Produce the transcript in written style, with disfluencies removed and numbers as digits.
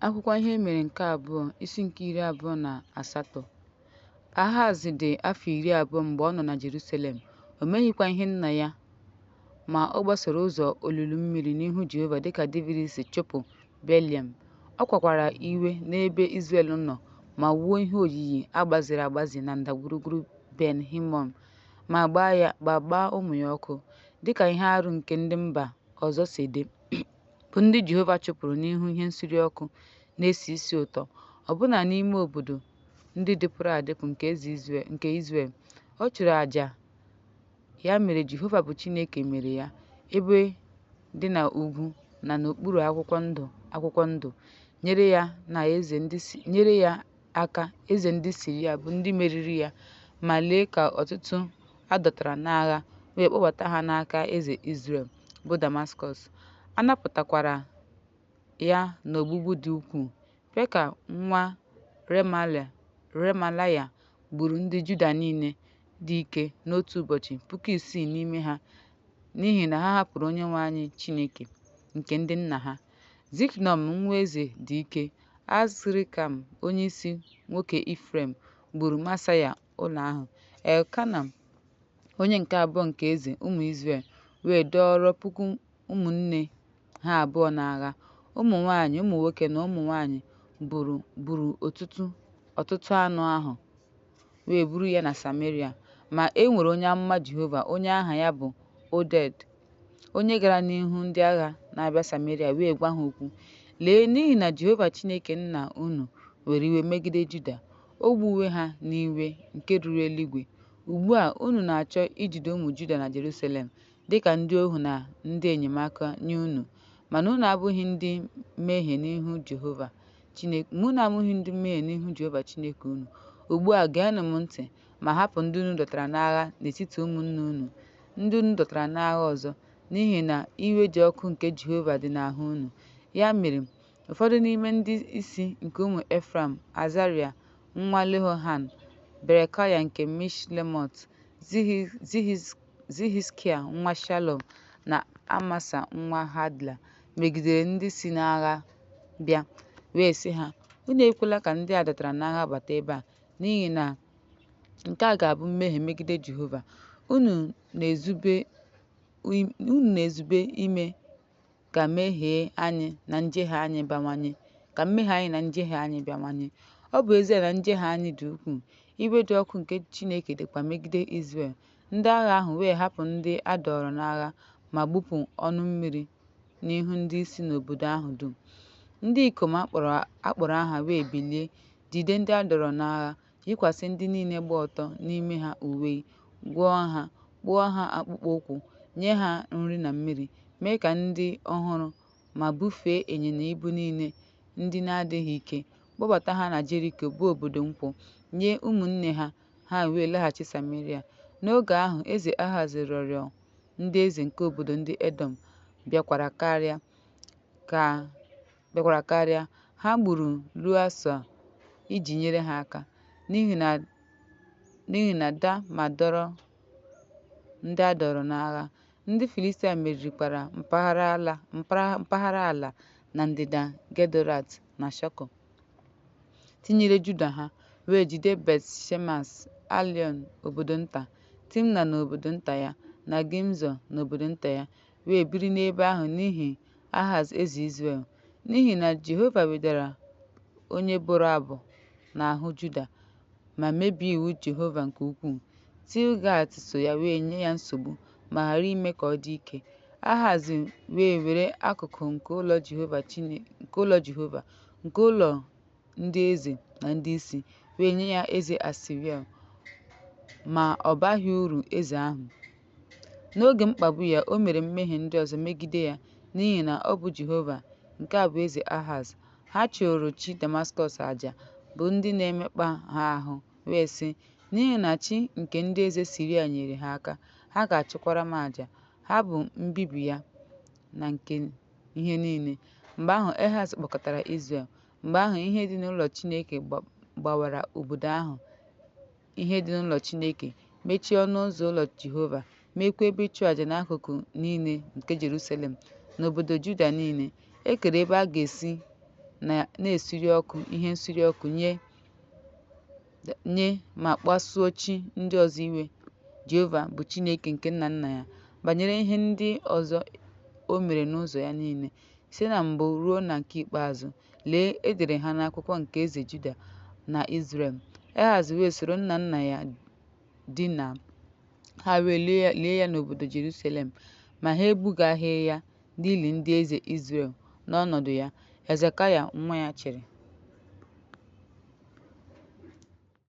Akwụkwọ ihe mere nke abụọ isi nke 28. Ahaz dị afọ 20 mgbe ọ nọ na Jerusalem. O meghịkwa ihe nna ya, ma ọ gbasoro ụzọ olulu mmiri n'ihu Jehova dịka Devid si chụpụ Beliam. Ọ kwakwara iwe n'ebe Izrel nọ ma wuo ihe oyiyi agbaziri agbazi na ndagwurugwu Ben Hinomu ma gbaa ụmụ ya ọkụ, dịka ihe arụ nke ndị mba ọzọ si dị, bụ ndị Jehova chụpụrụ n'ihu ihe nsure ọkụ na-esi isi ụtọ, ọbụna n'ime obodo ndị dịpụrụ adịpụ nke Izrel. Ọ chụrụ àjà, ya mere Jehova bụ Chineke mere ya ebe dị n'ugwu na n'okpuru akwụkwọ ndụ, nyere ya aka eze ndị Siria bụ ndị meriri ya. Ma lee ka ọtụtụ a dọtara n'agha wee kpọbata ha n'aka eze Izrel, bụ Damaskọs. A napụtakwara ya n'ogbugbu dị ukwuu. Peka nwa Remalaya gburu ndị Juda niile dị ike n'otu ụbọchị, 6,000 n'ime ha, n'ihi na ha hapụrụ Onyenwe anyị Chineke nke ndị nna ha. Ziknọn nwa eze dị ike. Azrikam onyeisi nwoke Ifrem gburu Masaya ụlọ ahụ. Elkana onye nke abụọ nke eze ụmụ Izrel wee dọọrọ 1,000 ụmụnne ha abụọ n'agha. Ụmụ nwanyị, ụmụ nwoke na ụmụ nwanyị buru ọtụtụ anụ ahụ wee buru ya na Samaria. Ma e nwere onye amụma Jehova, onye aha ya bụ Oded, onye gara n'ihu ndị agha na-abịa Samaria wee gwa ha okwu. Lee, n'ihi na Jehova Chineke nna unu were iwe megide Juda, o gbuwe ha n'iwe nke ruru eluigwe. Ugbu a unu na-achọ ijide ụmụ Juda na Jerusalem dịka ndị ohu na ndị enyemaka nye unu. Mana unu abụghị ndị mmehie n'ihu Jehova Chineke unu. Ugbu a geenụ m ntị ma hapụ ndị unu dọtara n'agha n'etiti ụmụnne unu, ndị unu dọtara n'agha ọzọ, n'ihi na iwe dị ọkụ nke Jehova dị n'ahụ unu. Ya mere, ụfọdụ n'ime ndị isi nke ụmụ Efraim, Azaria nwa Lehohan, Berekaya nke Mishlemot, Zihizkia nwa Shalom na Amasa nwa Hadla megidere ndị si n'agha bịa, wee sị ha, unu ekwela ka ndị a dọtara n'agha bata ebe a, n'ihi na nke a ga-abụ mmehie megide Jehova. Unu na-ezube ime ka mmehie anyị na njehie anyị bawanye. Ọ bụ ezie na njehie anyị dị ukwuu, iwe dị ọkụ nke Chineke dịkwa megide Izrel. Ndị agha ahụ wee hapụ ndị a dọọrọ n'agha ma gbupụ ọnụ mmiri n'ihu ndị isi n'obodo ahụ dum. Ndị ikom akpọrọ aha wee bilie, jide ndị a dọrọ n'agha, yikwasị ndị niile gba ọtọ n'ime ha uwe, kpụọ ha akpụkpọ ụkwụ, nye ha nri na mmiri, mee ka ndị ọhụrụ, ma bufee ịnyịnya ibu niile ndị na-adịghị ike, kpọbata ha na Jeriko bụ obodo nkwụ, nye ụmụnne ha. Ha wee laghachi Samaria. N'oge ahụ, eze Ahaz rịọrọ ndị eze nke obodo ndị Edọm bịakwara karịa. Ha gburu ruo asaa iji nyere ha aka, n'ihi na da ma dọrọ ndị a dọrọ n'agha. Ndị Filistia meririkwara mpaghara ala na ndịda Gedorat na Soko, tinyere Juda ha, wee jide Bet-Shemesh, Alion obodo nta, Timna na obodo nta ya, na Gimzo na obodo nta ya, wee biri n'ebe ahụ n'ihi Ahaz eze Izrel. N'ihi na Jehova wedara onye bụrụ abụ n'ahụ Juda ma mebie iwu Jehova nke ukwuu. Tilgat so ya wee nye ya nsogbu ma ghara ime ka ọ dị ike. Ahaz wee were akụkụ nke ụlọ Jehova, nke ụlọ ndị eze na ndị isi, wee nye ya eze Asiria, ma ọ baghị uru eze ahụ. N'oge mkpagbu ya, o mere mmehie ndị ọzọ megide ya, n'ihi na ọ bụ Jehova. Nke a bụ eze Ahaz. Ha chụụrụ chi Damaskọs àjà, bụ ndị na-emekpa ha ahụ, wee sị, n'ihi na chi nke ndị eze Siria nyere ha aka, ha ga-achụkwara m àjà. Ha bụ mbibi ya na nke ihe niile. Mgbe ahụ Ahaz kpọkọtara Izrel. Mgbe ahụ ihe dị n'ụlọ Chineke gbawara obodo ahụ, ihe dị n'ụlọ Chineke, mechie ọnụ ụzọ ụlọ Jehova, meekwa ebe ịchụ àjà n'akụkụ niile nke Jerusalem na obodo Juda niile. E kere ebe a ga-esi na-esuri ọkụ ihe nsuri ọkụ nye ma kpasuo chi ndị ọzọ iwe. Jehova bụ Chineke nke nna nna ya. Banyere ihe ndị ọzọ o mere n'ụzọ ya niile, site na mbụ ruo na nke ikpeazụ, lee, e dere ha n'akwụkwọ nke eze Juda na Izrel. Ehaz wee soro nna nna ya dina, ha wee lie ya n'obodo Jerusalem, ma ha ebugaghị ya n'ili ndị eze Izrel. N'ọnọdụ ya, Hezekaya nwa ya chịrị.